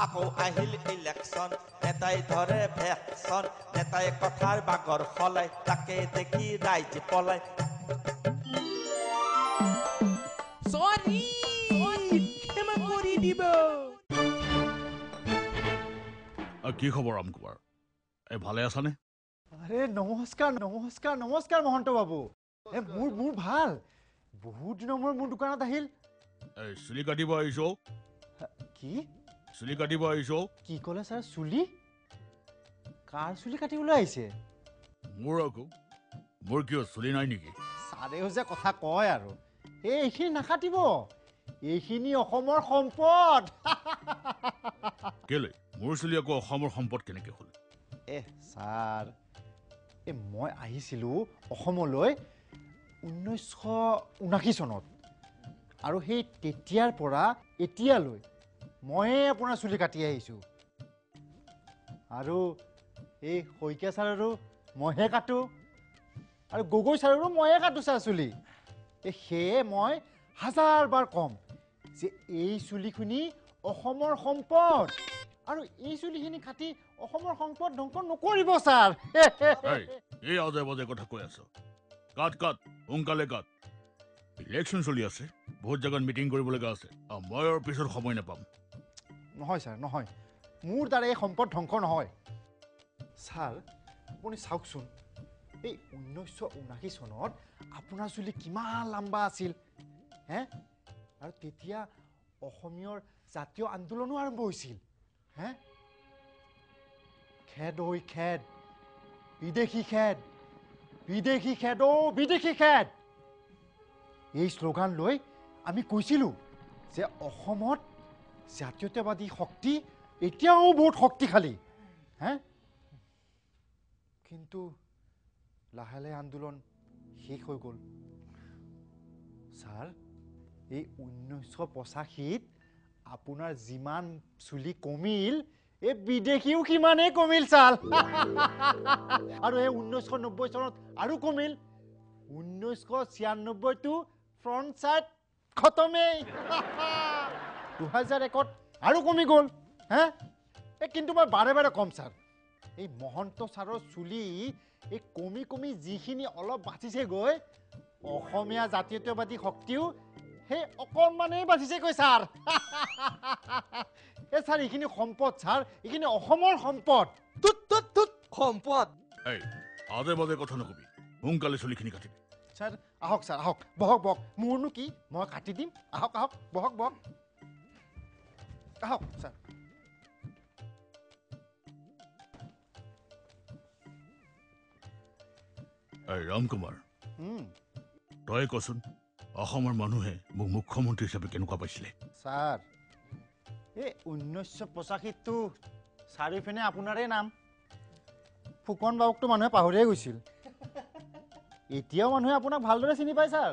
আকৌ আহিল ইলেকশ্যন নেতাই ধৰে ভেকশ্যন নেতাই কথাৰ বাগৰ সলাই তাকে দেখি ৰাইজ পলাই সৰি ক্ষমা কৰে দিব কি খবৰ ৰাম কুমাৰ এই ভালে আছানে আৰে নমস্কাৰ নমস্কাৰ নমস্কাৰ মহন্ত বাবু এ মোৰ ভাল বহুত দিনৰ মোৰ দোকানত আহিল এই চুলি কাটিব আহিছ কি চুলি কাটিব আহিছ কি ক'লে ছাৰ চুলি কাৰ চুলি কাটিবলৈ আহিছে মোৰ আকৌ মোৰ কিয় চুলি নাই নেকি ছাৰেও যে কথা কয় আৰু এইখিনি নাকাটিব এইখিনি অসমৰ সম্পদ কেলে মোৰ চুলি আকৌ অসমৰ সম্পদ কেনেকৈ হ'ল ছাৰ মই আহিছিলোঁ অসমলৈ 1979 চনত আৰু সেই তেতিয়াৰ পৰা এতিয়ালৈ ময়ে আপোনাৰ চুলি কাটি আহিছোঁ আৰু এই শইকীয়া ছাৰৰো মইহে কাটো আৰু গগৈ ছাৰৰো ময়ে কাটো ছাৰ চুলি সেয়ে মই হাজাৰবাৰ কম যে এই চুলিখিনি অসমৰ সম্পদ আৰু এই চুলিখিনি কাটি অসমৰ সম্পদ ধ্বংস নকৰিব ছাৰ এই আজে বাজে কথা কৈ আছ কাট সোনকালে কাট ইলেকশ্যন চলি আছে বহুত জেগাত মিটিং কৰিবলগা আছে মই আৰু পিছত সময় নাপাম নহয় ছাৰ নহয় মোৰ দ্বাৰা এই সম্পদ ধ্বংস নহয় ছাৰ আপুনি চাওকচোন এই 1979 চনত আপোনাৰ চুলি কিমান লম্বা আছিল হে আৰু তেতিয়া অসমীয়ৰ জাতীয় আন্দোলনো আৰম্ভ হৈছিল হে খেদ ঐ খেদ বিদেশী খেদ বিদেশী খেদ বিদেশী খেদ এই শ্লোগান লৈ আমি কৈছিলোঁ যে অসমত জাতীয়তাবাদী শক্তি এতিয়াও বহুত শক্তিশালী হে কিন্তু লাহে লাহে আন্দোলন শেষ হৈ গ'ল ছাৰ এই 1985ত আপোনাৰ যিমান চুলি কমিল এই বিদেশীও সিমানেই কমিল ছাৰ আৰু এই 1990 চনত আৰু কমিল 1996টো ফ্ৰণ্ট চাইড খতমেই 2001ত আৰু কমি গ'ল হে কিন্তু মই বাৰে বাৰে কম ছাৰ এই মহন্ত ছাৰৰ চুলি এই কমি কমি যিখিনি অলপ বাচিছে গৈ অসমীয়া জাতীয়তাবাদী শক্তিও সেই অকণমানেই বাচিছে গৈ ছাৰ ছাৰ এইখিনি সম্পদ ছাৰ এইখিনি অসমৰ সম্পদ সম্পদ এই আজে বাজে কথা নকবি সোনকালে চুলিখিনি কাটিবি ছাৰ আহক ছাৰ আহক বহক বহক মোৰনো কি মই কাটি দিম আহক আহক বহক বহক আহক ছাৰ ৰাম কুমাৰ তই কচোন অসমৰ মানুহে মোক মুখ্যমন্ত্ৰী হিচাপে কেনেকুৱা পাইছিলে ছাৰ এই 1985টো চাৰিওপিনে আপোনাৰে নাম ফুকন বাবুকটো মানুহে পাহৰিয়ে গৈছিল এতিয়াও মানুহে আপোনাক ভালদৰে চিনি পায় ছাৰ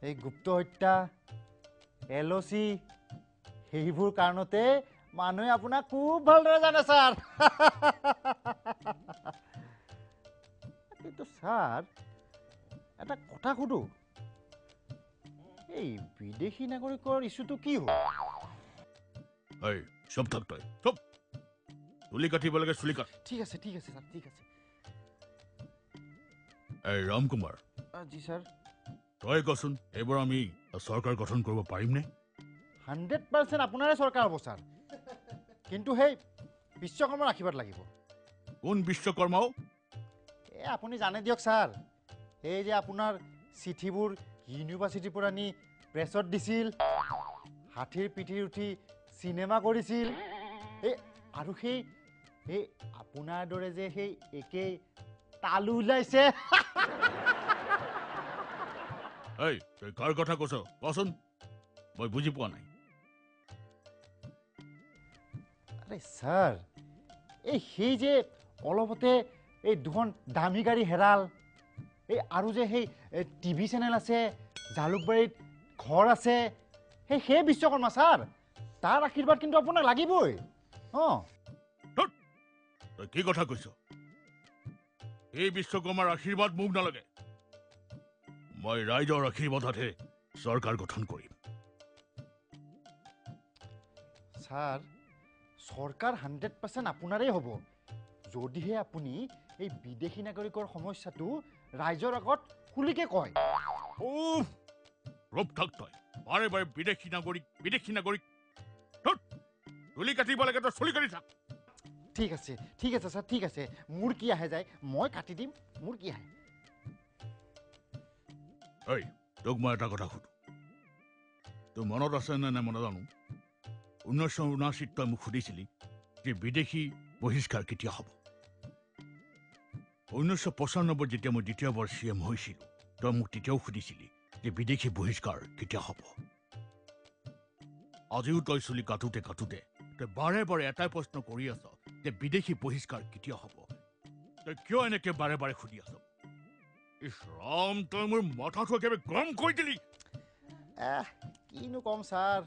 এই গুপ্ত হত্যা LOC সেইবোৰ কাৰণতে মানুহে আপোনাক খুব ভালদৰে জানে ছাৰ কিন্তু ছাৰ এটা কথা সুধো এই বিদেশী নাগৰিকৰ ইছ্যুটো কি হ'ল চব থাক তই চব চুলি কাটিব লাগে চুলি কাট ঠিক আছে ছাৰ ঠিক আছে ৰাম কুমাৰ জি ছাৰ তই কচোন এইবাৰ আমি চৰকাৰ গঠন কৰিব পাৰিমনে 100% আপোনাৰে চৰকাৰ হ'ব ছাৰ কিন্তু সেই বিশ্বকৰ্মাৰ আশীৰ্বাদ লাগিব কোন বিশ্বকৰ্মাও আপুনি জানে দিয়ক ছাৰ এই যে আপোনাৰ চিঠিবোৰ ইউনিভাৰ্চিটিৰ পৰা নি প্ৰেছত দিছিল হাতীৰ পিঠিৰ উঠি চিনেমা কৰিছিল আৰু সেই আপোনাৰ দৰে যে সেই একেই তালু ওলাইছে তই কাৰ কথা কৈছ কচোন মই বুজি পোৱা নাই আৰে ছাৰ সেই যে অলপতে এই দুখন দামী গাড়ী হেৰাল আৰু যে সেই টিভি চেনেল আছে জালুকবাৰীত ঘৰ আছে সেই বিশ্বকৰ্মা ছাৰ তাৰ আশীৰ্বাদ কিন্তু আপোনাক লাগিবই তই কি কথা কৈছ এই বিশ্বকৰ্মাৰ আশীৰ্বাদ মোক নালাগে মই ৰাইজৰ আশীৰ্বাদতহে চৰকাৰ গঠন কৰিম ছাৰ চৰকাৰ 100% আপোনাৰেই হ'ব যদিহে আপুনি এই বিদেশী নাগৰিকৰ সমস্যাটো ৰাইজৰ আগত খুলিকে কয় উফ ৰূপ থাক তই বাৰে বাৰে বিদেশী নাগৰিক চুলি কাটিব লাগে তই চুলি কাটি থাক ঠিক আছে ছাৰ ঠিক আছে মোৰ কি আহে যায় মই কাটি দিম মোৰ কি আহে ঐ তোক মই এটা কথা সুধো তোৰ মনত আছে নে নাই মই নাজানো 1979 তই মোক সুধিছিলি যে বিদেশী বহিষ্কাৰ কেতিয়া হ'ব 1995 যেতিয়া মই দ্বিতীয়বাৰ CM হৈছিলোঁ তই মোক তেতিয়াও সুধিছিলি যে বিদেশী বহিষ্কাৰ কেতিয়া হ'ব আজিও তই চুলি কাটোতে তই বাৰে বাৰে এটাই প্ৰশ্ন কৰি আছ যে বিদেশী বহিষ্কাৰ কেতিয়া হ'ব তই কিয় এনেকে বাৰে বাৰে সুধি আছ ইছ ৰাম তই মোৰ মাথাটো একেবাৰে গৰম কৰি দিলি কিনো কম ছাৰ